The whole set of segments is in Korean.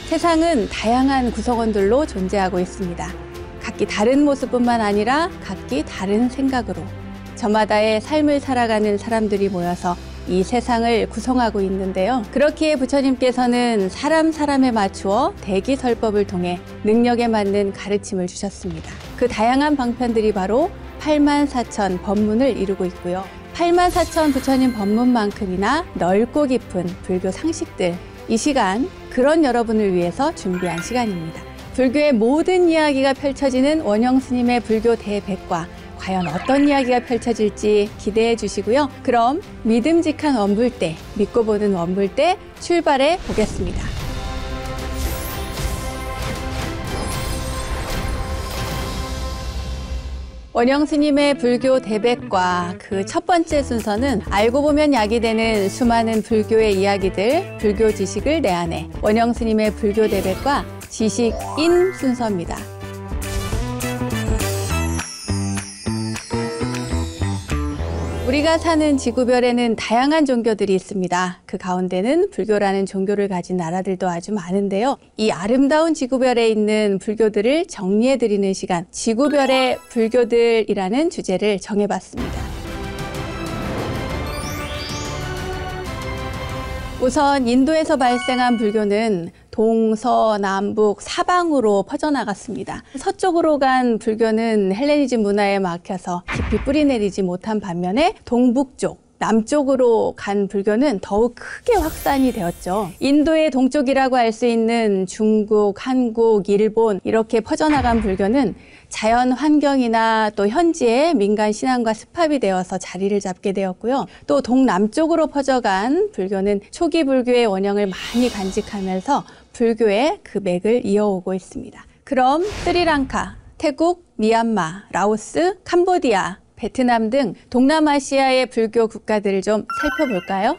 세상은 다양한 구성원들로 존재하고 있습니다. 각기 다른 모습뿐만 아니라 각기 다른 생각으로 저마다의 삶을 살아가는 사람들이 모여서 이 세상을 구성하고 있는데요. 그렇기에 부처님께서는 사람에 맞추어 대기설법을 통해 능력에 맞는 가르침을 주셨습니다. 그 다양한 방편들이 바로 84,000 법문을 이루고 있고요. 84,000 부처님 법문만큼이나 넓고 깊은 불교 상식들, 이 시간 그런 여러분을 위해서 준비한 시간입니다. 불교의 모든 이야기가 펼쳐지는 원영 스님의 불교 대백과 과연 어떤 이야기가 펼쳐질지 기대해 주시고요. 그럼 믿음직한 원불대, 믿고 보는 원불대 출발해 보겠습니다. 원영 스님의 불교 대백과 그 첫 번째 순서는 알고 보면 약이 되는 수많은 불교의 이야기들, 불교 지식을 내 안에 원영 스님의 불교 대백과 지식인 순서입니다. 우리가 사는 지구별에는 다양한 종교들이 있습니다. 그 가운데는 불교라는 종교를 가진 나라들도 아주 많은데요. 이 아름다운 지구별에 있는 불교들을 정리해드리는 시간, 지구별의 불교들이라는 주제를 정해봤습니다. 우선 인도에서 발생한 불교는 동서남북 사방으로 퍼져나갔습니다. 서쪽으로 간 불교는 헬레니즘 문화에 막혀서 깊이 뿌리내리지 못한 반면에 동북쪽, 남쪽으로 간 불교는 더욱 크게 확산이 되었죠. 인도의 동쪽이라고 할 수 있는 중국, 한국, 일본 이렇게 퍼져나간 불교는 자연 환경이나 또 현지의 민간 신앙과 습합이 되어서 자리를 잡게 되었고요. 또 동남쪽으로 퍼져간 불교는 초기 불교의 원형을 많이 간직하면서 불교의 그 맥을 이어오고 있습니다. 그럼 스리랑카, 태국, 미얀마, 라오스, 캄보디아, 베트남 등 동남아시아의 불교 국가들을 좀 살펴볼까요?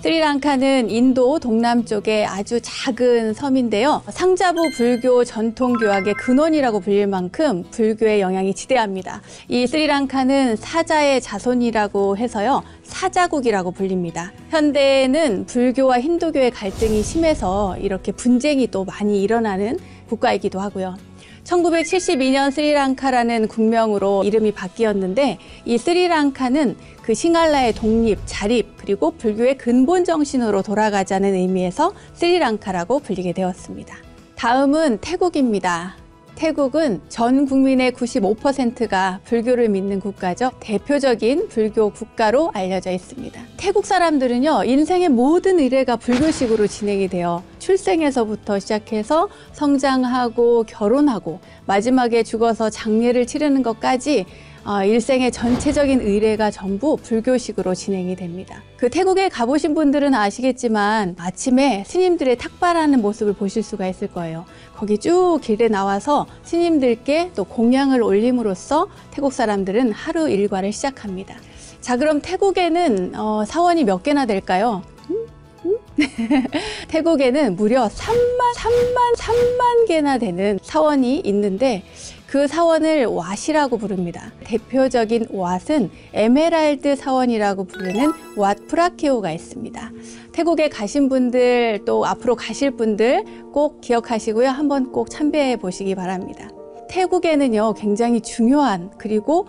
스리랑카는 인도 동남쪽의 아주 작은 섬인데요. 상자부 불교 전통교학의 근원이라고 불릴 만큼 불교의 영향이 지대합니다. 이 스리랑카는 사자의 자손이라고 해서요. 사자국이라고 불립니다. 현대에는 불교와 힌두교의 갈등이 심해서 이렇게 분쟁이 또 많이 일어나는 국가이기도 하고요. 1972년 스리랑카라는 국명으로 이름이 바뀌었는데 이 스리랑카는 그 싱할라의 독립, 자립, 그리고 불교의 근본 정신으로 돌아가자는 의미에서 스리랑카라고 불리게 되었습니다. 다음은 태국입니다. 태국은 전 국민의 95%가 불교를 믿는 국가죠. 대표적인 불교 국가로 알려져 있습니다. 태국 사람들은요, 인생의 모든 의례가 불교식으로 진행이 돼요. 출생에서부터 시작해서 성장하고 결혼하고 마지막에 죽어서 장례를 치르는 것까지 일생의 전체적인 의례가 전부 불교식으로 진행이 됩니다. 그 태국에 가보신 분들은 아시겠지만 아침에 스님들의 탁발하는 모습을 보실 수가 있을 거예요. 거기 쭉 길에 나와서 스님들께 또 공양을 올림으로써 태국 사람들은 하루 일과를 시작합니다. 자, 그럼 태국에는 사원이 몇 개나 될까요? 태국에는 무려 3만 개나 되는 사원이 있는데 그 사원을 왓이라고 부릅니다. 대표적인 왓은 에메랄드 사원이라고 부르는 왓 프라케오가 있습니다. 태국에 가신 분들 또 앞으로 가실 분들 꼭 기억하시고요. 한번 꼭 참배해 보시기 바랍니다. 태국에는요, 굉장히 중요한 그리고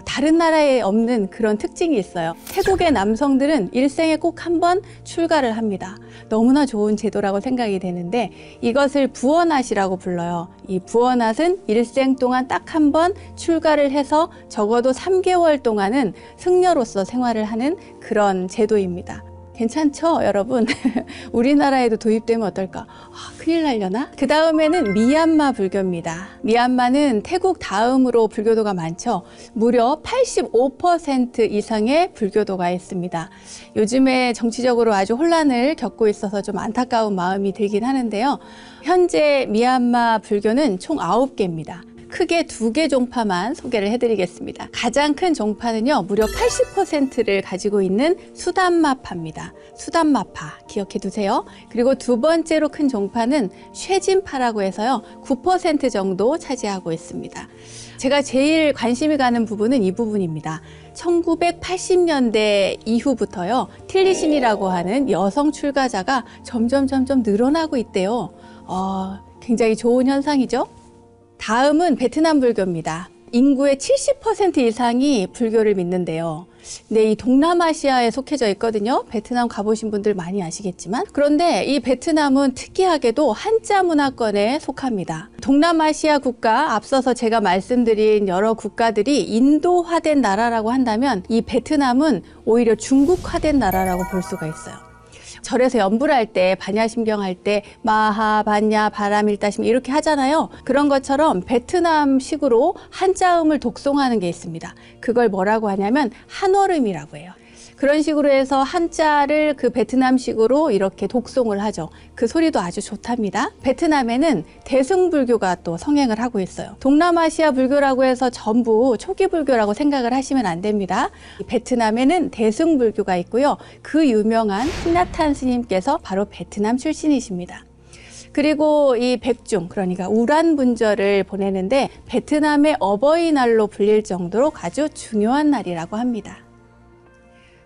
다른 나라에 없는 그런 특징이 있어요. 태국의 남성들은 일생에 꼭 한 번 출가를 합니다. 너무나 좋은 제도라고 생각이 되는데 이것을 부원앗이라고 불러요. 이 부원앗은 일생 동안 딱 한 번 출가를 해서 적어도 3개월 동안은 승려로서 생활을 하는 그런 제도입니다. 괜찮죠, 여러분? 우리나라에도 도입되면 어떨까? 큰일 날려나? 그 다음에는 미얀마 불교입니다. 미얀마는 태국 다음으로 불교도가 많죠. 무려 85% 이상의 불교도가 있습니다. 요즘에 정치적으로 아주 혼란을 겪고 있어서 좀 안타까운 마음이 들긴 하는데요. 현재 미얀마 불교는 총 9개입니다. 크게 두 개 종파만 소개를 해드리겠습니다. 가장 큰 종파는요, 무려 80%를 가지고 있는 수단마파입니다. 수단마파 기억해 두세요. 그리고 두 번째로 큰 종파는 쇠진파라고 해서요, 9% 정도 차지하고 있습니다. 제가 제일 관심이 가는 부분은 이 부분입니다. 1980년대 이후부터요, 틸리신이라고 하는 여성 출가자가 점점 늘어나고 있대요. 굉장히 좋은 현상이죠. 다음은 베트남 불교입니다. 인구의 70% 이상이 불교를 믿는데요. 네, 이 동남아시아에 속해져 있거든요. 베트남 가보신 분들 많이 아시겠지만. 그런데 이 베트남은 특이하게도 한자 문화권에 속합니다. 동남아시아 국가, 앞서서 제가 말씀드린 여러 국가들이 인도화된 나라라고 한다면 이 베트남은 오히려 중국화된 나라라고 볼 수가 있어요. 절에서 연불 할 때, 반야심경 할 때 마하, 반야, 바람일다심 이렇게 하잖아요. 그런 것처럼 베트남식으로 한자음을 독송하는 게 있습니다. 그걸 뭐라고 하냐면 한월음이라고 해요. 그런 식으로 해서 한자를 그 베트남식으로 이렇게 독송을 하죠. 그 소리도 아주 좋답니다. 베트남에는 대승불교가 또 성행을 하고 있어요. 동남아시아 불교라고 해서 전부 초기 불교라고 생각을 하시면 안 됩니다. 베트남에는 대승불교가 있고요. 그 유명한 틱나탄 스님께서 바로 베트남 출신이십니다. 그리고 이 백중, 그러니까 우란분절을 보내는데 베트남의 어버이날로 불릴 정도로 아주 중요한 날이라고 합니다.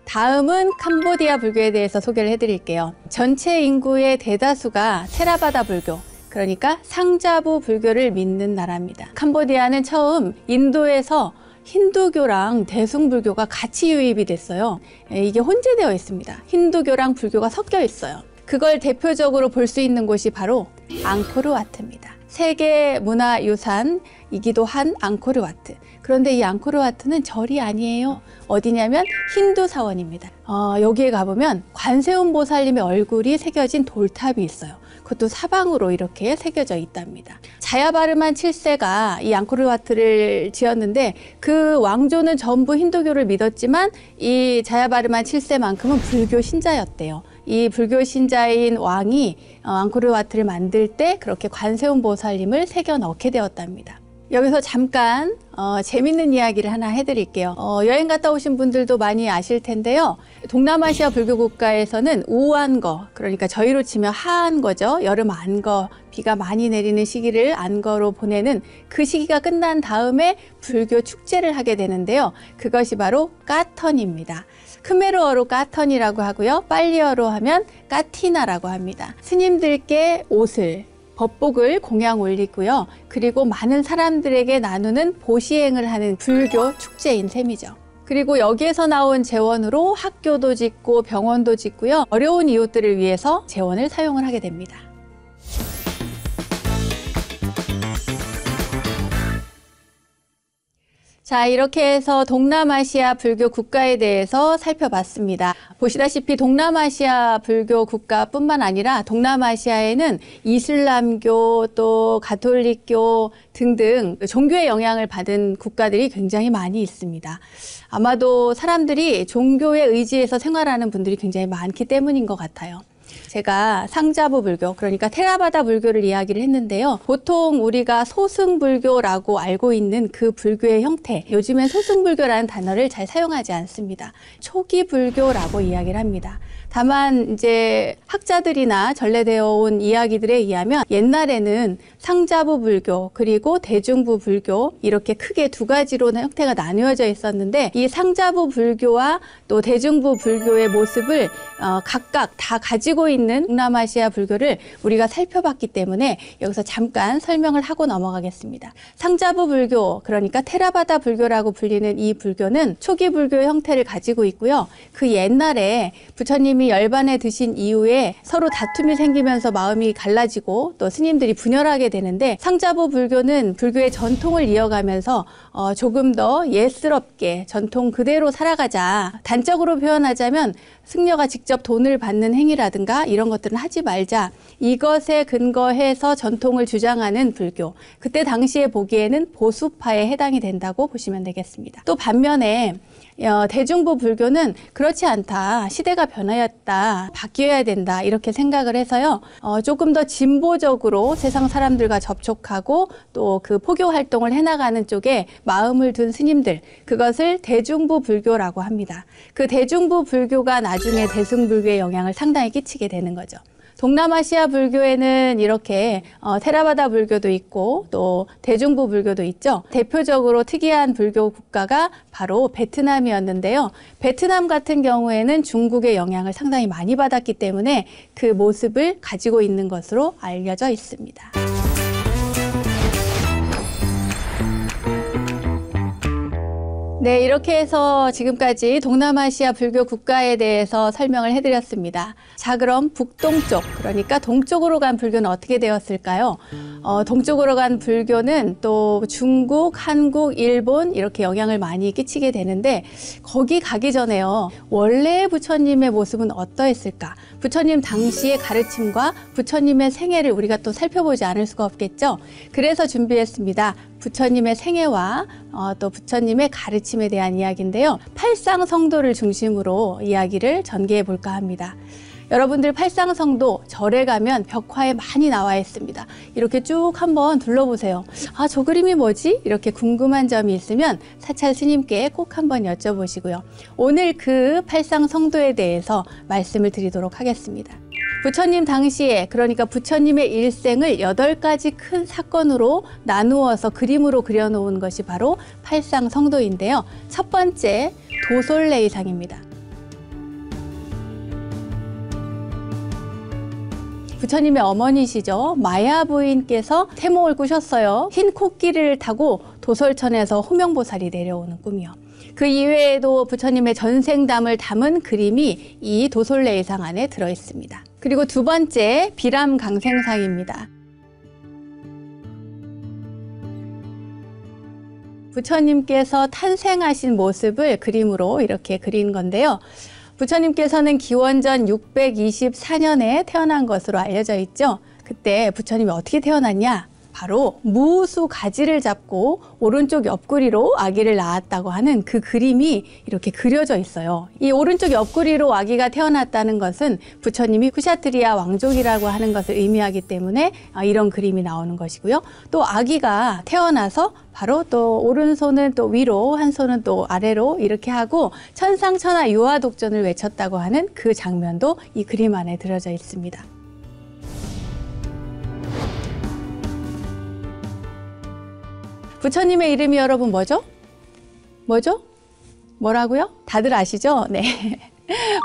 다음은 캄보디아 불교에 대해서 소개를 해드릴게요. 전체 인구의 대다수가 테라바다 불교, 그러니까 상자부 불교를 믿는 나라입니다. 캄보디아는 처음 인도에서 힌두교랑 대승불교가 같이 유입이 됐어요. 이게 혼재되어 있습니다. 힌두교랑 불교가 섞여 있어요. 그걸 대표적으로 볼 수 있는 곳이 바로 앙코르와트입니다. 세계 문화유산이기도 한 앙코르와트. 그런데 이 앙코르와트는 절이 아니에요. 어디냐면 힌두 사원입니다. 여기에 가보면 관세음 보살님의 얼굴이 새겨진 돌탑이 있어요. 그것도 사방으로 이렇게 새겨져 있답니다. 자야바르만 7세가 이 앙코르와트를 지었는데 그 왕조는 전부 힌두교를 믿었지만 이 자야바르만 7세만큼은 불교 신자였대요. 이 불교 신자인 왕이 앙코르와트를 만들 때 그렇게 관세음 보살님을 새겨 넣게 되었답니다. 여기서 잠깐 재밌는 이야기를 하나 해드릴게요. 여행 갔다 오신 분들도 많이 아실 텐데요. 동남아시아 불교 국가에서는 우안거, 그러니까 저희로 치면 하안거죠. 여름 안거, 비가 많이 내리는 시기를 안거로 보내는 그 시기가 끝난 다음에 불교 축제를 하게 되는데요. 그것이 바로 까턴입니다. 크메르어로 까턴이라고 하고요. 빨리어로 하면 까티나라고 합니다. 스님들께 옷을, 법복을 공양 올리고요. 그리고 많은 사람들에게 나누는 보시행을 하는 불교 축제인 셈이죠. 그리고 여기에서 나온 재원으로 학교도 짓고 병원도 짓고요. 어려운 이웃들을 위해서 재원을 사용을 하게 됩니다. 자, 이렇게 해서 동남아시아 불교 국가에 대해서 살펴봤습니다. 보시다시피 동남아시아 불교 국가뿐만 아니라 동남아시아에는 이슬람교 또 가톨릭교 등등 종교의 영향을 받은 국가들이 굉장히 많이 있습니다. 아마도 사람들이 종교에 의지해서 생활하는 분들이 굉장히 많기 때문인 것 같아요. 제가 상자부 불교, 그러니까 테라바다 불교를 이야기를 했는데요. 보통 우리가 소승불교라고 알고 있는 그 불교의 형태, 요즘엔 소승불교라는 단어를 잘 사용하지 않습니다. 초기 불교라고 이야기를 합니다. 다만 이제 학자들이나 전래되어 온 이야기들에 의하면 옛날에는 상자부 불교 그리고 대중부 불교 이렇게 크게 두 가지로 형태가 나누어져 있었는데 이 상자부 불교와 또 대중부 불교의 모습을 각각 다 가지고 있는 동남아시아 불교를 우리가 살펴봤기 때문에 여기서 잠깐 설명을 하고 넘어가겠습니다. 상자부 불교, 그러니까 테라바다 불교라고 불리는 이 불교는 초기 불교 형태를 가지고 있고요. 그 옛날에 부처님이 열반에 드신 이후에 서로 다툼이 생기면서 마음이 갈라지고 또 스님들이 분열하게 되는데 상자부 불교는 불교의 전통을 이어가면서 조금 더 예스럽게 전통 그대로 살아가자. 단적으로 표현하자면 승려가 직접 돈을 받는 행위라든가 이런 것들은 하지 말자. 이것에 근거해서 전통을 주장하는 불교. 그때 당시에 보기에는 보수파에 해당이 된다고 보시면 되겠습니다. 또 반면에 대중부 불교는 그렇지 않다. 시대가 변화였다. 바뀌어야 된다. 이렇게 생각을 해서요. 조금 더 진보적으로 세상 사람들과 접촉하고 또 그 포교 활동을 해나가는 쪽에 마음을 둔 스님들, 그것을 대중부 불교라고 합니다. 그 대중부 불교가 나중에 대승불교의 영향을 상당히 끼치게 되는 거죠. 동남아시아 불교에는 이렇게 테라바다 불교도 있고 또 대중부 불교도 있죠. 대표적으로 특이한 불교 국가가 바로 베트남이었는데요. 베트남 같은 경우에는 중국의 영향을 상당히 많이 받았기 때문에 그 모습을 가지고 있는 것으로 알려져 있습니다. 네, 이렇게 해서 지금까지 동남아시아 불교 국가에 대해서 설명을 해드렸습니다. 자, 그럼 북동쪽, 그러니까 동쪽으로 간 불교는 어떻게 되었을까요? 동쪽으로 간 불교는 또 중국, 한국, 일본 이렇게 영향을 많이 끼치게 되는데 거기 가기 전에요. 원래 부처님의 모습은 어떠했을까? 부처님 당시의 가르침과 부처님의 생애를 우리가 또 살펴보지 않을 수가 없겠죠? 그래서 준비했습니다. 부처님의 생애와 또 부처님의 가르침에 대한 이야기인데요. 팔상성도를 중심으로 이야기를 전개해 볼까 합니다. 여러분들 팔상성도 절에 가면 벽화에 많이 나와 있습니다. 이렇게 쭉 한번 둘러보세요. 아, 저 그림이 뭐지? 이렇게 궁금한 점이 있으면 사찰 스님께 꼭 한번 여쭤보시고요. 오늘 그 팔상성도에 대해서 말씀을 드리도록 하겠습니다. 부처님 당시에, 그러니까 부처님의 일생을 8가지 큰 사건으로 나누어서 그림으로 그려놓은 것이 바로 팔상성도인데요. 첫 번째, 도솔레이상입니다. 부처님의 어머니시죠. 마야 부인께서 태몽을 꾸셨어요. 흰 코끼리를 타고 도솔천에서 호명보살이 내려오는 꿈이요. 그 이외에도 부처님의 전생담을 담은 그림이 이 도솔레이상 안에 들어있습니다. 그리고 두 번째, 비람강생상입니다. 부처님께서 탄생하신 모습을 그림으로 이렇게 그린 건데요. 부처님께서는 기원전 624년에 태어난 것으로 알려져 있죠. 그때 부처님이 어떻게 태어났냐? 바로 무수 가지를 잡고 오른쪽 옆구리로 아기를 낳았다고 하는 그 그림이 이렇게 그려져 있어요. 이 오른쪽 옆구리로 아기가 태어났다는 것은 부처님이 쿠샤트리아 왕족이라고 하는 것을 의미하기 때문에 이런 그림이 나오는 것이고요. 또 아기가 태어나서 바로 또 오른손은 또 위로, 한 손은 또 아래로 이렇게 하고 천상천하 유아독존을 외쳤다고 하는 그 장면도 이 그림 안에 들어져 있습니다. 부처님의 이름이 여러분 뭐죠? 뭐죠? 뭐라고요? 다들 아시죠? 네.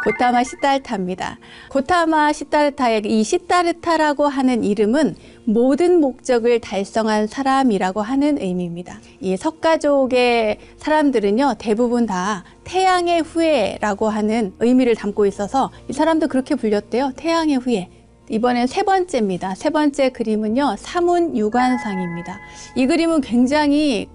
고타마 시달타입니다. 고타마 시달타의 이 시다르타라고 하는 이름은 모든 목적을 달성한 사람이라고 하는 의미입니다. 이 석가족의 사람들은요, 대부분 다 태양의 후예라고 하는 의미를 담고 있어서 이 사람도 그렇게 불렸대요. 태양의 후예. 이번엔 세 번째입니다. 세 번째 그림은요, 사문유관상입니다. 이 그림은 굉장히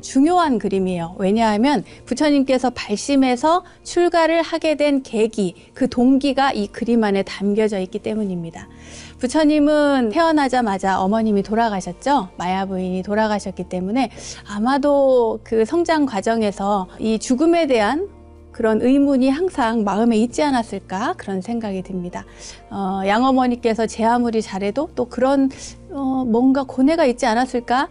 중요한 그림이에요. 왜냐하면 부처님께서 발심해서 출가를 하게 된 계기, 그 동기가 이 그림 안에 담겨져 있기 때문입니다. 부처님은 태어나자마자 어머님이 돌아가셨죠. 마야 부인이 돌아가셨기 때문에 아마도 그 성장 과정에서 이 죽음에 대한 그런 의문이 항상 마음에 있지 않았을까 그런 생각이 듭니다. 양어머니께서 제 아무리 잘해도 또 그런 뭔가 고뇌가 있지 않았을까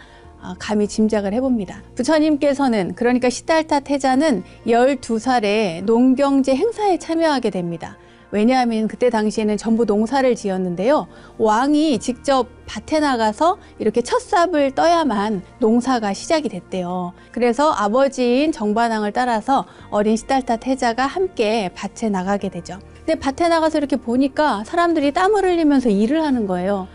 감히 짐작을 해봅니다. 부처님께서는, 그러니까 시달타 태자는 12살에 농경제 행사에 참여하게 됩니다. 왜냐하면 그때 당시에는 전부 농사를 지었는데요. 왕이 직접 밭에 나가서 이렇게 첫 삽을 떠야만 농사가 시작이 됐대요. 그래서 아버지인 정반왕을 따라서 어린 시달타 태자가 함께 밭에 나가게 되죠. 근데 밭에 나가서 이렇게 보니까 사람들이 땀을 흘리면서 일을 하는 거예요.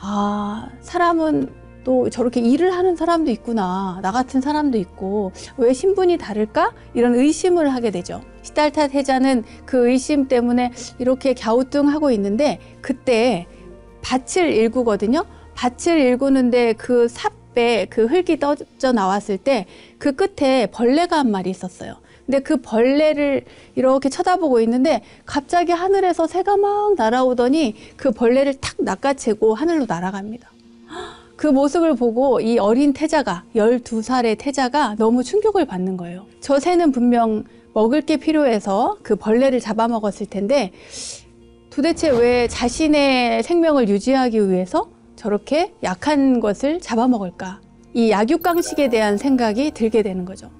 아, 사람은 또 저렇게 일을 하는 사람도 있구나. 나 같은 사람도 있고 왜 신분이 다를까? 이런 의심을 하게 되죠. 시달타 태자는 그 의심 때문에 이렇게 갸우뚱하고 있는데 그때 밭을 일구거든요. 밭을 일구는데 그 삽에 그 흙이 떠져 나왔을 때 그 끝에 벌레가 한 마리 있었어요. 근데 그 벌레를 이렇게 쳐다보고 있는데 갑자기 하늘에서 새가 막 날아오더니 그 벌레를 탁 낚아채고 하늘로 날아갑니다. 그 모습을 보고 이 어린 태자가 12살의 태자가 너무 충격을 받는 거예요. 저 새는 분명 먹을 게 필요해서 그 벌레를 잡아먹었을 텐데 도대체 왜 자신의 생명을 유지하기 위해서 저렇게 약한 것을 잡아먹을까? 이 약육강식에 대한 생각이 들게 되는 거죠.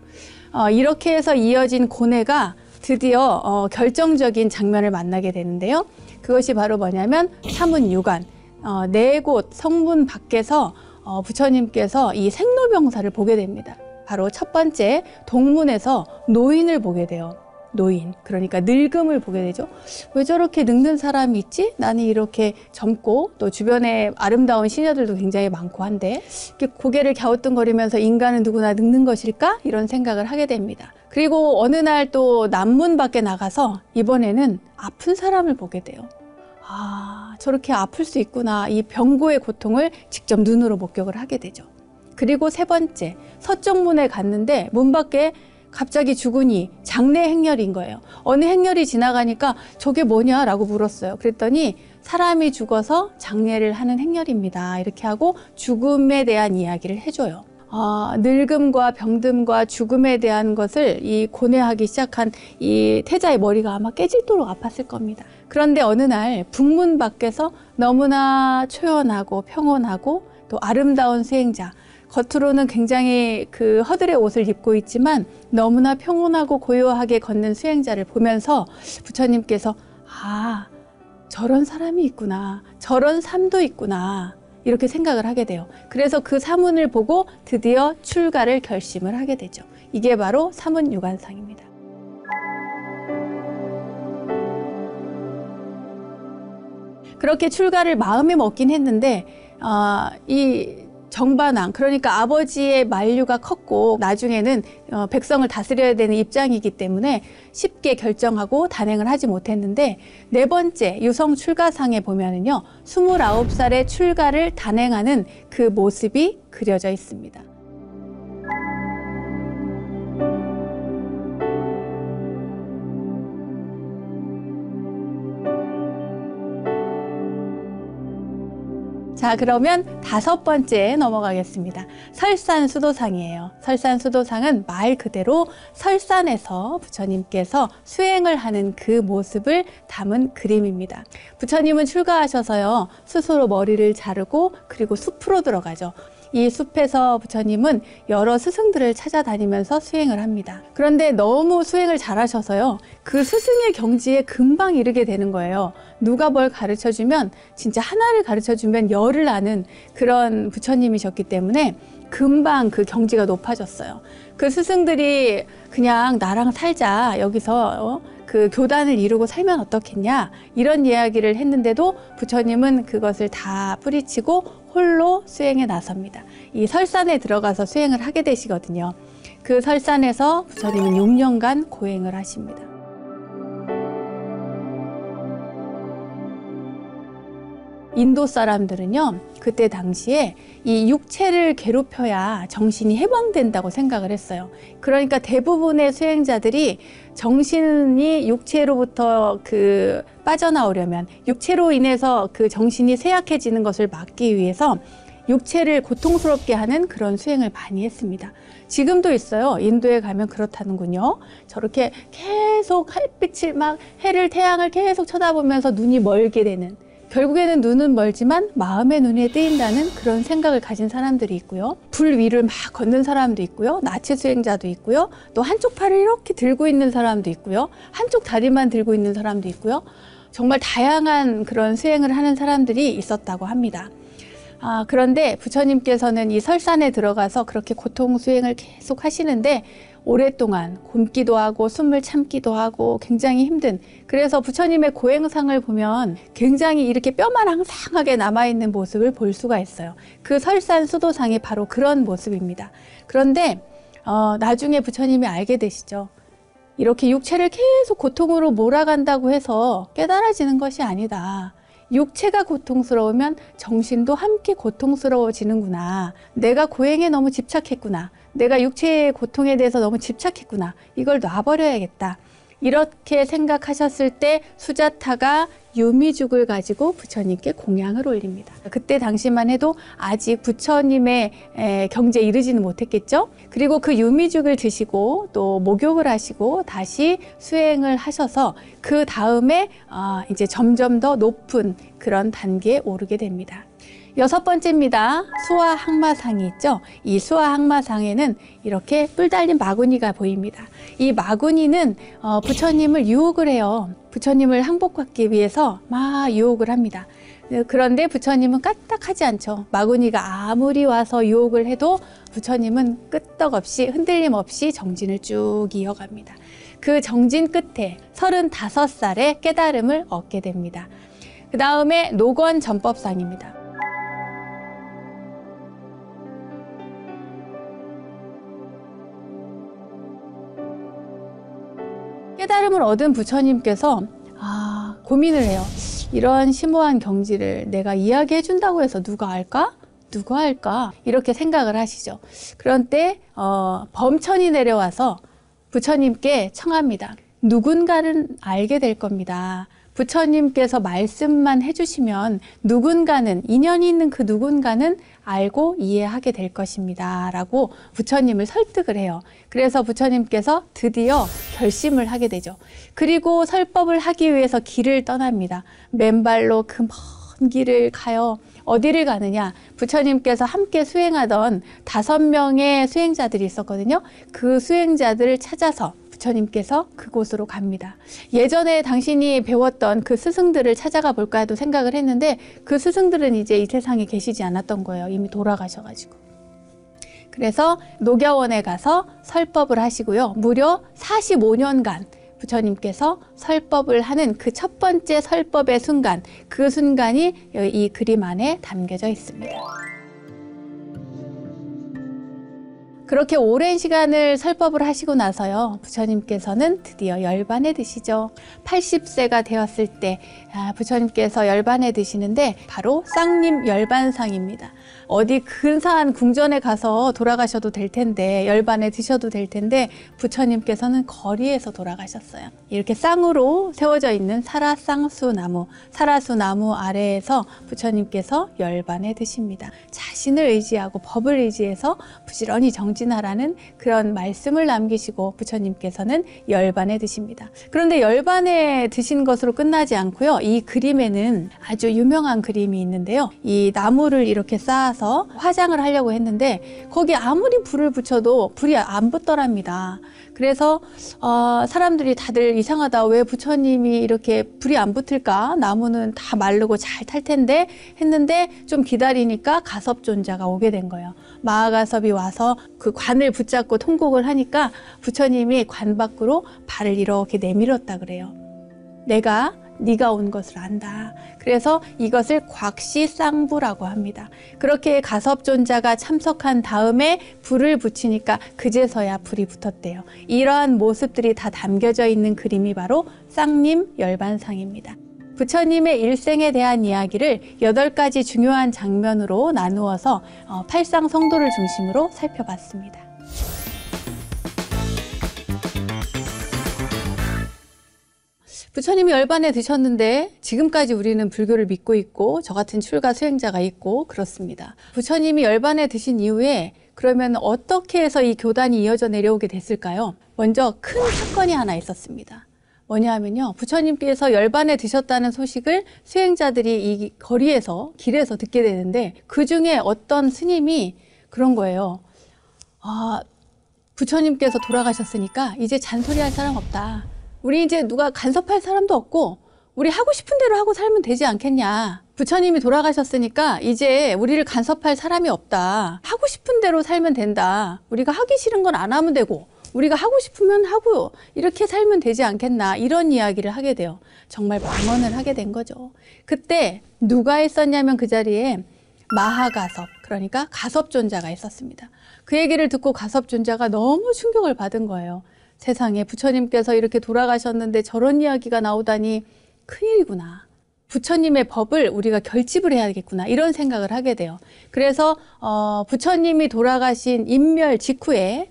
이렇게 해서 이어진 고뇌가 드디어 결정적인 장면을 만나게 되는데요. 그것이 바로 뭐냐면 사문유관, 4곳 성문 밖에서 부처님께서 이 생로병사를 보게 됩니다. 바로 첫 번째 동문에서 노인을 보게 돼요. 노인, 그러니까 늙음을 보게 되죠. 왜 저렇게 늙는 사람이 있지? 나는 이렇게 젊고 또 주변에 아름다운 시녀들도 굉장히 많고 한데 이렇게 고개를 갸우뚱거리면서 인간은 누구나 늙는 것일까? 이런 생각을 하게 됩니다. 그리고 어느 날 또 남문 밖에 나가서 이번에는 아픈 사람을 보게 돼요. 아, 저렇게 아플 수 있구나. 이 병고의 고통을 직접 눈으로 목격을 하게 되죠. 그리고 세 번째, 서쪽문에 갔는데 문 밖에 갑자기 주군이 장례 행렬인 거예요. 어느 행렬이 지나가니까 저게 뭐냐라고 물었어요. 그랬더니 사람이 죽어서 장례를 하는 행렬입니다. 이렇게 하고 죽음에 대한 이야기를 해줘요. 늙음과 병듦과 죽음에 대한 것을 이 고뇌하기 시작한 이 태자의 머리가 아마 깨질도록 아팠을 겁니다. 그런데 어느 날 북문 밖에서 너무나 초연하고 평온하고 또 아름다운 수행자, 겉으로는 굉장히 그 허들의 옷을 입고 있지만 너무나 평온하고 고요하게 걷는 수행자를 보면서 부처님께서 저런 사람이 있구나, 저런 삶도 있구나, 이렇게 생각을 하게 돼요. 그래서 그 사문을 보고 드디어 출가를 결심을 하게 되죠. 이게 바로 사문유관상입니다. 그렇게 출가를 마음에 먹긴 했는데 이 정반왕, 그러니까 아버지의 만류가 컸고 나중에는 백성을 다스려야 되는 입장이기 때문에 쉽게 결정하고 단행을 하지 못했는데 네 번째 유성 출가상에 보면은요 29살의 출가를 단행하는 그 모습이 그려져 있습니다. 자, 그러면 5번째 넘어가겠습니다. 설산수도상이에요. 설산수도상은 말 그대로 설산에서 부처님께서 수행을 하는 그 모습을 담은 그림입니다. 부처님은 출가하셔서요, 스스로 머리를 자르고 그리고 숲으로 들어가죠. 이 숲에서 부처님은 여러 스승들을 찾아다니면서 수행을 합니다. 그런데 너무 수행을 잘하셔서요, 그 스승의 경지에 금방 이르게 되는 거예요. 누가 뭘 가르쳐주면, 진짜 하나를 가르쳐주면 열을 아는 그런 부처님이셨기 때문에 금방 그 경지가 높아졌어요. 그 스승들이 그냥 나랑 살자, 여기서 그 교단을 이루고 살면 어떻겠냐, 이런 이야기를 했는데도 부처님은 그것을 다 뿌리치고 홀로 수행에 나섭니다. 이 설산에 들어가서 수행을 하게 되시거든요. 그 설산에서 부처님은 6년간 고행을 하십니다. 인도 사람들은요, 그때 당시에 이 육체를 괴롭혀야 정신이 해방된다고 생각을 했어요. 그러니까 대부분의 수행자들이 정신이 육체로부터 빠져나오려면, 육체로 인해서 그 정신이 쇠약해지는 것을 막기 위해서 육체를 고통스럽게 하는 그런 수행을 많이 했습니다. 지금도 있어요. 인도에 가면 그렇다는군요. 저렇게 계속 햇빛을 태양을 계속 쳐다보면서 눈이 멀게 되는, 결국에는 눈은 멀지만 마음의 눈에 뜨인다는 그런 생각을 가진 사람들이 있고요. 불 위를 막 걷는 사람도 있고요. 나치 수행자도 있고요. 또 한쪽 팔을 이렇게 들고 있는 사람도 있고요. 한쪽 다리만 들고 있는 사람도 있고요. 정말 다양한 그런 수행을 하는 사람들이 있었다고 합니다. 그런데 부처님께서는 이 설산에 들어가서 그렇게 고통 수행을 계속 하시는데 오랫동안 굶기도 하고 숨을 참기도 하고 굉장히 힘든, 그래서 부처님의 고행상을 보면 굉장히 이렇게 뼈만 항상하게 남아있는 모습을 볼 수가 있어요. 그 설산 수도상이 바로 그런 모습입니다. 그런데 나중에 부처님이 알게 되시죠. 이렇게 육체를 계속 고통으로 몰아간다고 해서 깨달아지는 것이 아니다. 육체가 고통스러우면 정신도 함께 고통스러워지는구나. 내가 고행에 너무 집착했구나. 내가 육체의 고통에 대해서 너무 집착했구나. 이걸 놔버려야겠다. 이렇게 생각하셨을 때 수자타가 유미죽을 가지고 부처님께 공양을 올립니다. 그때 당시만 해도 아직 부처님의 경지에 이르지는 못했겠죠. 그리고 그 유미죽을 드시고 또 목욕을 하시고 다시 수행을 하셔서 그 다음에 이제 점점 더 높은 그런 단계에 오르게 됩니다. 6번째입니다. 수화항마상이 있죠. 이 수화항마상에는 이렇게 뿔 달린 마구니가 보입니다. 이 마구니는 부처님을 유혹을 해요. 부처님을 항복받기 위해서 막 유혹을 합니다. 그런데 부처님은 까딱하지 않죠. 마구니가 아무리 와서 유혹을 해도 부처님은 끄떡없이 흔들림 없이 정진을 쭉 이어갑니다. 그 정진 끝에 35살에 깨달음을 얻게 됩니다. 그 다음에 노건전법상입니다. 깨달음을 얻은 부처님께서 고민을 해요. 이런 심오한 경지를 내가 이야기해 준다고 해서 누가 알까? 누가 할까? 이렇게 생각을 하시죠. 그런 때 범천이 내려와서 부처님께 청합니다. 누군가는 알게 될 겁니다. 부처님께서 말씀만 해주시면 누군가는, 인연이 있는 그 누군가는 알고 이해하게 될 것입니다. 라고 부처님을 설득을 해요. 그래서 부처님께서 드디어 결심을 하게 되죠. 그리고 설법을 하기 위해서 길을 떠납니다. 맨발로 그 먼 길을 가요. 어디를 가느냐? 부처님께서 함께 수행하던 5명의 수행자들이 있었거든요. 그 수행자들을 찾아서 부처님께서 그곳으로 갑니다. 예전에 당신이 배웠던 그 스승들을 찾아가 볼까 해도 생각을 했는데 그 스승들은 이제 이 세상에 계시지 않았던 거예요. 이미 돌아가셔가지고. 그래서 녹야원에 가서 설법을 하시고요. 무려 45년간 부처님께서 설법을 하는 그 첫 번째 설법의 순간, 그 순간이 이 그림 안에 담겨져 있습니다. 그렇게 오랜 시간을 설법을 하시고 나서요, 부처님께서는 드디어 열반에 드시죠. 80세가 되었을 때 부처님께서 열반에 드시는데 바로 쌍림 열반상입니다. 어디 근사한 궁전에 가서 돌아가셔도 될 텐데, 열반에 드셔도 될 텐데 부처님께서는 거리에서 돌아가셨어요. 이렇게 쌍으로 세워져 있는 사라쌍수나무, 사라수나무 아래에서 부처님께서 열반에 드십니다. 자신을 의지하고 법을 의지해서 부지런히 정진하라는 그런 말씀을 남기시고 부처님께서는 열반에 드십니다. 그런데 열반에 드신 것으로 끝나지 않고요. 이 그림에는 아주 유명한 그림이 있는데요. 이 나무를 이렇게 쌓아서 화장을 하려고 했는데 거기 아무리 불을 붙여도 불이 안 붙더랍니다. 그래서 사람들이 다들 이상하다. 왜 부처님이 이렇게 불이 안 붙을까? 나무는 다 마르고 잘 탈 텐데 했는데 좀 기다리니까 가섭존자가 오게 된 거예요. 마하가섭이 와서 그 관을 붙잡고 통곡을 하니까 부처님이 관 밖으로 발을 이렇게 내밀었다 그래요. 내가 네가 온 것을 안다. 그래서 이것을 곽시쌍부라고 합니다. 그렇게 가섭존자가 참석한 다음에 불을 붙이니까 그제서야 불이 붙었대요. 이러한 모습들이 다 담겨져 있는 그림이 바로 쌍림 열반상입니다. 부처님의 일생에 대한 이야기를 8가지 중요한 장면으로 나누어서 팔상 성도를 중심으로 살펴봤습니다. 부처님이 열반에 드셨는데 지금까지 우리는 불교를 믿고 있고 저 같은 출가 수행자가 있고 그렇습니다. 부처님이 열반에 드신 이후에 그러면 어떻게 해서 이 교단이 이어져 내려오게 됐을까요? 먼저 큰 사건이 하나 있었습니다. 뭐냐 하면요. 부처님께서 열반에 드셨다는 소식을 수행자들이 이 거리에서, 길에서 듣게 되는데 그 중에 어떤 스님이 그런 거예요. 부처님께서 돌아가셨으니까 이제 잔소리할 사람 없다. 우리 이제 누가 간섭할 사람도 없고 우리 하고 싶은 대로 하고 살면 되지 않겠냐. 부처님이 돌아가셨으니까 이제 우리를 간섭할 사람이 없다. 하고 싶은 대로 살면 된다. 우리가 하기 싫은 건 안 하면 되고 우리가 하고 싶으면 하고 이렇게 살면 되지 않겠나. 이런 이야기를 하게 돼요. 정말 망언을 하게 된 거죠. 그때 누가 있었냐면 그 자리에 마하가섭, 그러니까 가섭존자가 있었습니다. 그 얘기를 듣고 가섭존자가 너무 충격을 받은 거예요. 세상에 부처님께서 이렇게 돌아가셨는데 저런 이야기가 나오다니 큰일이구나. 부처님의 법을 우리가 결집을 해야겠구나. 이런 생각을 하게 돼요. 그래서 부처님이 돌아가신 인멸 직후에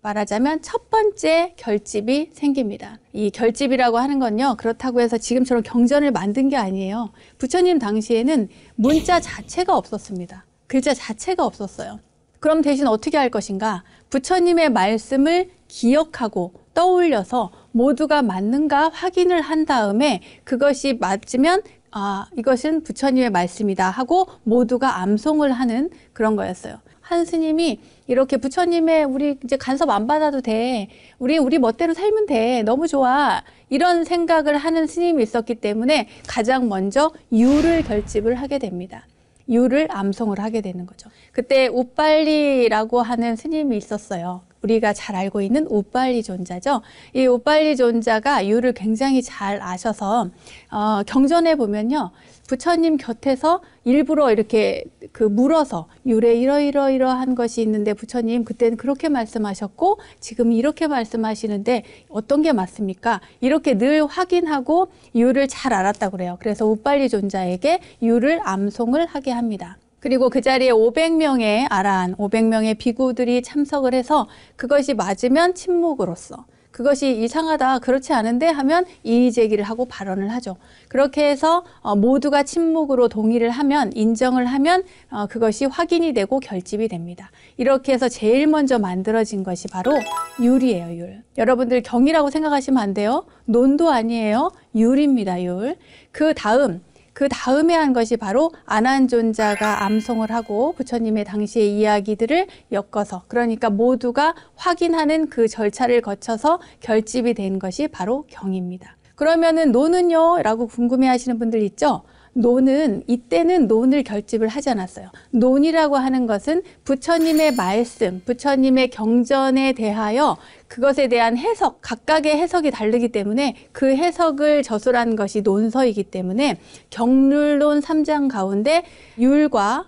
말하자면 첫 번째 결집이 생깁니다. 이 결집이라고 하는 건요, 그렇다고 해서 지금처럼 경전을 만든 게 아니에요. 부처님 당시에는 문자 자체가 없었습니다. 글자 자체가 없었어요. 그럼 대신 어떻게 할 것인가? 부처님의 말씀을 기억하고 떠올려서 모두가 맞는가 확인을 한 다음에 그것이 맞으면 이것은 부처님의 말씀이다 하고 모두가 암송을 하는 그런 거였어요. 한 스님이 이렇게 부처님의 우리 이제 간섭 안 받아도 돼. 우리 멋대로 살면 돼. 너무 좋아. 이런 생각을 하는 스님이 있었기 때문에 가장 먼저 유를 결집을 하게 됩니다. 유를 암송을 하게 되는 거죠. 그때 우빨리라고 하는 스님이 있었어요. 우리가 잘 알고 있는 우빨리 존자죠. 이 우빨리 존자가 유를 굉장히 잘 아셔서 경전에 보면요, 부처님 곁에서 일부러 이렇게 물어서 유래 이러이러한 것이 있는데 부처님 그때는 그렇게 말씀하셨고 지금 이렇게 말씀하시는데 어떤 게 맞습니까? 이렇게 늘 확인하고 유를 잘 알았다고 그래요. 그래서 우빨리 존자에게 유를 암송을 하게 합니다. 그리고 그 자리에 500명의 아라한, 500명의 비구들이 참석을 해서 그것이 맞으면 침묵으로써, 그것이 이상하다, 그렇지 않은데 하면 이의 제기를 하고 발언을 하죠. 그렇게 해서 모두가 침묵으로 동의를 하면, 인정을 하면 그것이 확인이 되고 결집이 됩니다. 이렇게 해서 제일 먼저 만들어진 것이 바로 율이에요, 율. 여러분들 경이라고 생각하시면 안 돼요. 논도 아니에요. 율입니다, 율. 그 다음에 한 것이 바로 아난존자가 암송을 하고 부처님의 당시의 이야기들을 엮어서, 그러니까 모두가 확인하는 그 절차를 거쳐서 결집이 된 것이 바로 경입니다. 그러면은 논은요? 라고 궁금해 하시는 분들 있죠? 논은, 이때는 논을 결집을 하지 않았어요. 논이라고 하는 것은 부처님의 말씀, 부처님의 경전에 대하여 그것에 대한 해석, 각각의 해석이 다르기 때문에 그 해석을 저술한 것이 논서이기 때문에 경률론 3장 가운데 율과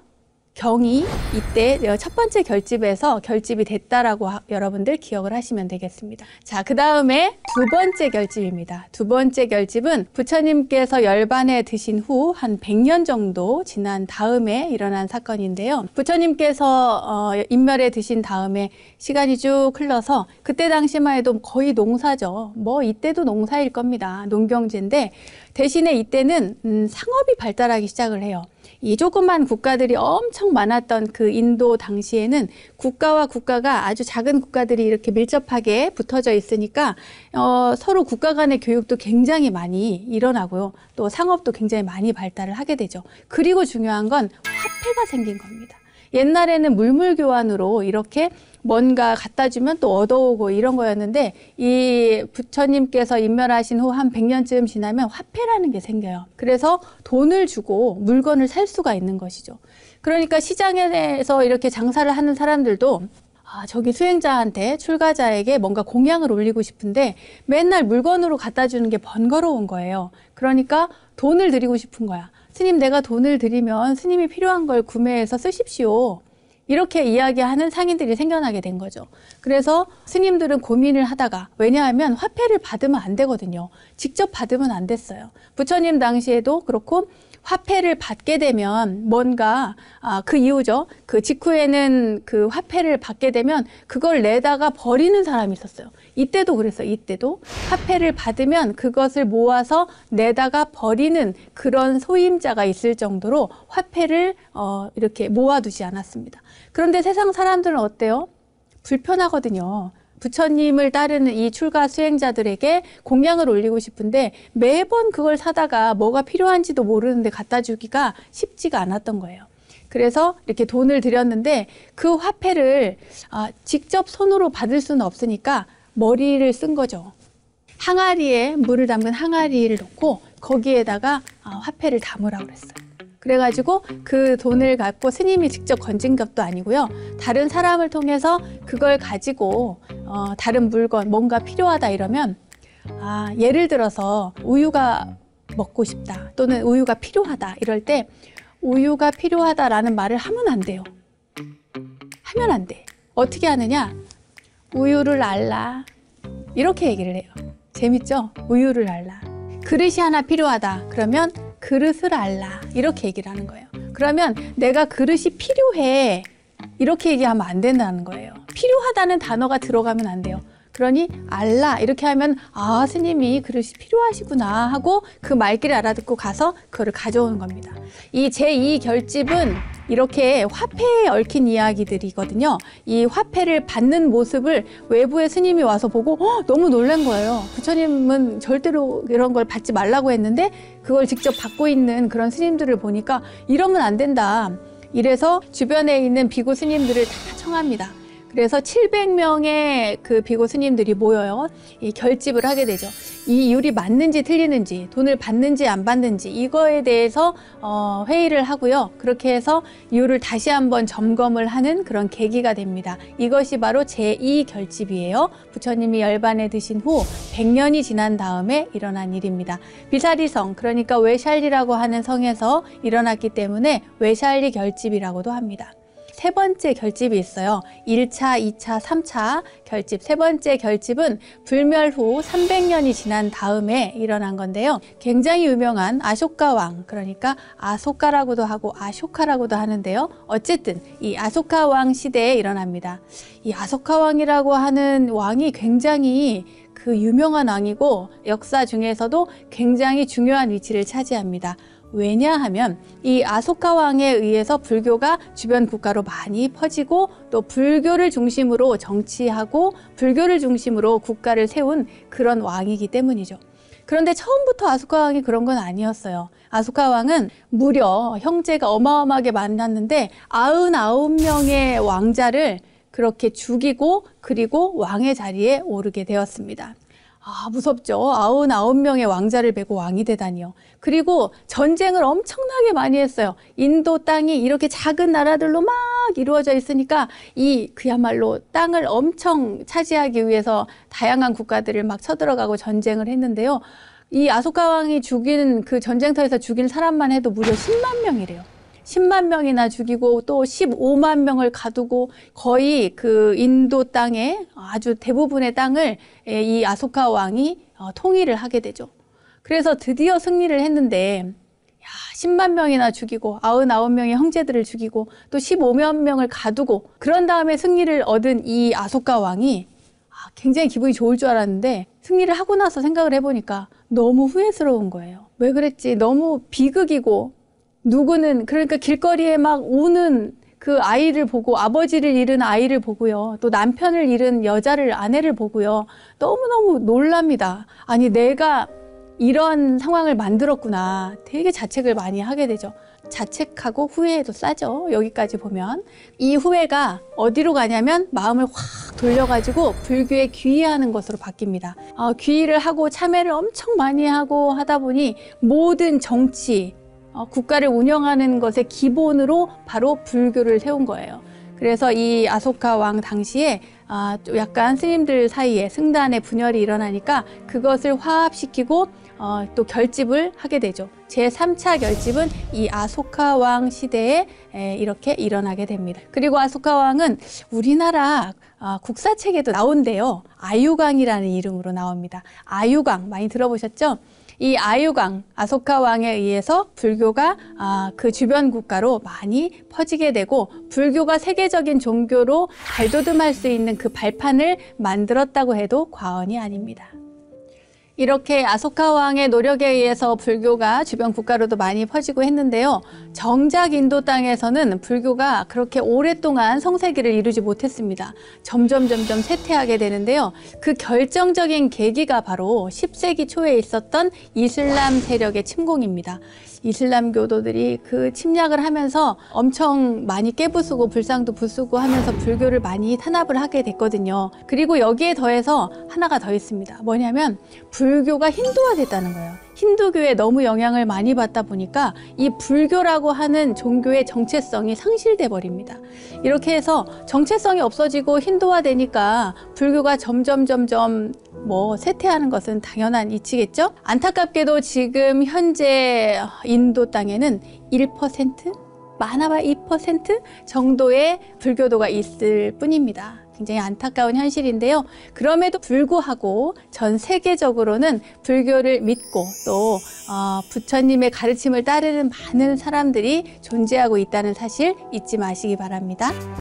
경이 이때 첫 번째 결집에서 결집이 됐다라고 여러분들 기억을 하시면 되겠습니다. 자, 그 다음에 두 번째 결집입니다. 두 번째 결집은 부처님께서 열반에 드신 후 한 100년 정도 지난 다음에 일어난 사건인데요. 부처님께서 인멸에 드신 다음에 시간이 쭉 흘러서 그때 당시만 해도 거의 농사죠. 뭐 이때도 농사일 겁니다. 농경제인데 대신에 이때는 상업이 발달하기 시작을 해요. 이 조그만 국가들이 엄청 많았던 그 인도 당시에는 국가와 국가가 아주 작은 국가들이 이렇게 밀접하게 붙어져 있으니까 서로 국가 간의 교육도 굉장히 많이 일어나고요. 또 상업도 굉장히 많이 발달을 하게 되죠. 그리고 중요한 건 화폐가 생긴 겁니다. 옛날에는 물물교환으로 이렇게 뭔가 갖다 주면 또 얻어오고 이런 거였는데 이 부처님께서 인멸하신 후 한 100년쯤 지나면 화폐라는 게 생겨요. 그래서 돈을 주고 물건을 살 수가 있는 것이죠. 그러니까 시장에서 이렇게 장사를 하는 사람들도 저기 수행자한테, 출가자에게 뭔가 공양을 올리고 싶은데 맨날 물건으로 갖다 주는 게 번거로운 거예요. 그러니까 돈을 드리고 싶은 거야. 스님, 내가 돈을 드리면 스님이 필요한 걸 구매해서 쓰십시오. 이렇게 이야기하는 상인들이 생겨나게 된 거죠. 그래서 스님들은 고민을 하다가, 왜냐하면 화폐를 받으면 안 되거든요. 직접 받으면 안 됐어요. 부처님 당시에도 그렇고 화폐를 받게 되면 뭔가 그 이후죠. 그 직후에는 그 화폐를 받게 되면 그걸 내다가 버리는 사람이 있었어요. 이때도 그랬어요. 이때도 화폐를 받으면 그것을 모아서 내다가 버리는 그런 소임자가 있을 정도로 화폐를 이렇게 모아두지 않았습니다. 그런데 세상 사람들은 어때요? 불편하거든요. 부처님을 따르는 이 출가 수행자들에게 공양을 올리고 싶은데 매번 그걸 사다가 뭐가 필요한지도 모르는데 갖다 주기가 쉽지가 않았던 거예요. 그래서 이렇게 돈을 들였는데 그 화폐를 직접 손으로 받을 수는 없으니까 머리를 쓴 거죠. 항아리에 물을 담근 항아리를 놓고 거기에다가 화폐를 담으라고 그랬어요. 그래가지고 그 돈을 갖고 스님이 직접 건진 것도 아니고요. 다른 사람을 통해서 그걸 가지고 다른 물건, 뭔가 필요하다 이러면 예를 들어서 우유가 먹고 싶다 또는 우유가 필요하다 이럴 때 우유가 필요하다라는 말을 하면 안 돼요. 하면 안 돼. 어떻게 하느냐? 우유를 알라. 이렇게 얘기를 해요. 재밌죠? 우유를 알라. 그릇이 하나 필요하다. 그러면 그릇을 알라. 이렇게 얘기를 하는 거예요. 그러면 내가 그릇이 필요해. 이렇게 얘기하면 안 된다는 거예요. 필요하다는 단어가 들어가면 안 돼요. 그러니 알라 이렇게 하면 아 스님이 그릇이 필요하시구나 하고 그 말귀를 알아듣고 가서 그거를 가져오는 겁니다. 이 제2 결집은 이렇게 화폐에 얽힌 이야기들이거든요. 이 화폐를 받는 모습을 외부의 스님이 와서 보고 너무 놀란 거예요. 부처님은 절대로 이런 걸 받지 말라고 했는데 그걸 직접 받고 있는 그런 스님들을 보니까 이러면 안 된다. 이래서 주변에 있는 비구 스님들을 다 청합니다. 그래서 700명의 그 비구 스님들이 모여요. 이 결집을 하게 되죠. 이 율이 맞는지 틀리는지, 돈을 받는지 안 받는지 이거에 대해서 회의를 하고요. 그렇게 해서 율을 다시 한번 점검을 하는 그런 계기가 됩니다. 이것이 바로 제2 결집이에요. 부처님이 열반에 드신 후 100년이 지난 다음에 일어난 일입니다. 비사리성, 그러니까 외샬리라고 하는 성에서 일어났기 때문에 외샬리 결집이라고도 합니다. 세 번째 결집이 있어요. 1차, 2차, 3차 결집. 세 번째 결집은 불멸 후 300년이 지난 다음에 일어난 건데요. 굉장히 유명한 아쇼카 왕, 그러니까 아소카라고도 하고 아쇼카라고도 하는데요. 어쨌든 이 아소카 왕 시대에 일어납니다. 이 아소카 왕이라고 하는 왕이 굉장히 그 유명한 왕이고 역사 중에서도 굉장히 중요한 위치를 차지합니다. 왜냐하면 이 아소카 왕에 의해서 불교가 주변 국가로 많이 퍼지고 또 불교를 중심으로 정치하고 불교를 중심으로 국가를 세운 그런 왕이기 때문이죠. 그런데 처음부터 아소카 왕이 그런 건 아니었어요. 아소카 왕은 무려 형제가 어마어마하게 많았는데 99명의 왕자를 그렇게 죽이고 그리고 왕의 자리에 오르게 되었습니다. 아, 무섭죠. 99명의 왕자를 베고 왕이 되다니요. 그리고 전쟁을 엄청나게 많이 했어요. 인도 땅이 이렇게 작은 나라들로 막 이루어져 있으니까 그야말로 땅을 엄청 차지하기 위해서 다양한 국가들을 막 쳐들어가고 전쟁을 했는데요. 이 아소카 왕이 죽인 그 전쟁터에서 죽인 사람만 해도 무려 10만 명이래요. 10만 명이나 죽이고 또 15만 명을 가두고 거의 그 인도 땅에 아주 대부분의 땅을 이 아소카 왕이 통일을 하게 되죠. 그래서 드디어 승리를 했는데 10만 명이나 죽이고 99명의 형제들을 죽이고 또 15만 명을 가두고 그런 다음에 승리를 얻은 이 아소카 왕이 굉장히 기분이 좋을 줄 알았는데 승리를 하고 나서 생각을 해보니까 너무 후회스러운 거예요. 왜 그랬지? 너무 비극이고 누구는 그러니까 길거리에 막 우는 그 아이를 보고 아버지를 잃은 아이를 보고요. 또 남편을 잃은 여자를 아내를 보고요. 너무너무 놀랍니다. 아니 내가 이런 상황을 만들었구나. 되게 자책을 많이 하게 되죠. 자책하고 후회해도 싸죠. 여기까지 보면. 이 후회가 어디로 가냐면 마음을 확 돌려가지고 불교에 귀의하는 것으로 바뀝니다. 귀의를 하고 참회를 엄청 많이 하고 하다 보니 모든 정치, 국가를 운영하는 것의 기본으로 바로 불교를 세운 거예요. 그래서 이 아소카 왕 당시에 약간 스님들 사이에 승단의 분열이 일어나니까 그것을 화합시키고 또 결집을 하게 되죠. 제3차 결집은 이 아소카 왕 시대에 이렇게 일어나게 됩니다. 그리고 아소카 왕은 우리나라 국사책에도 나온대요. 아유강이라는 이름으로 나옵니다. 아유강 많이 들어보셨죠? 이 아유강, 아소카 왕에 의해서 불교가 그 주변 국가로 많이 퍼지게 되고 불교가 세계적인 종교로 발돋움할 수 있는 그 발판을 만들었다고 해도 과언이 아닙니다. 이렇게 아소카 왕의 노력에 의해서 불교가 주변 국가로도 많이 퍼지고 했는데요. 정작 인도 땅에서는 불교가 그렇게 오랫동안 성세기를 이루지 못했습니다. 점점 쇠퇴하게 되는데요. 그 결정적인 계기가 바로 10세기 초에 있었던 이슬람 세력의 침공입니다. 이슬람 교도들이 그 침략을 하면서 엄청 많이 깨부수고 불상도 부수고 하면서 불교를 많이 탄압을 하게 됐거든요. 그리고 여기에 더해서 하나가 더 있습니다. 뭐냐면 불교가 힌두화됐다는 거예요. 힌두교에 너무 영향을 많이 받다 보니까 이 불교라고 하는 종교의 정체성이 상실돼 버립니다. 이렇게 해서 정체성이 없어지고 힌두화되니까 불교가 점점 쇠퇴하는 것은 당연한 이치겠죠? 안타깝게도 지금 현재 인도 땅에는 1%? 많아봐야 2% 정도의 불교도가 있을 뿐입니다. 굉장히 안타까운 현실인데요. 그럼에도 불구하고 전 세계적으로는 불교를 믿고 또 부처님의 가르침을 따르는 많은 사람들이 존재하고 있다는 사실 잊지 마시기 바랍니다.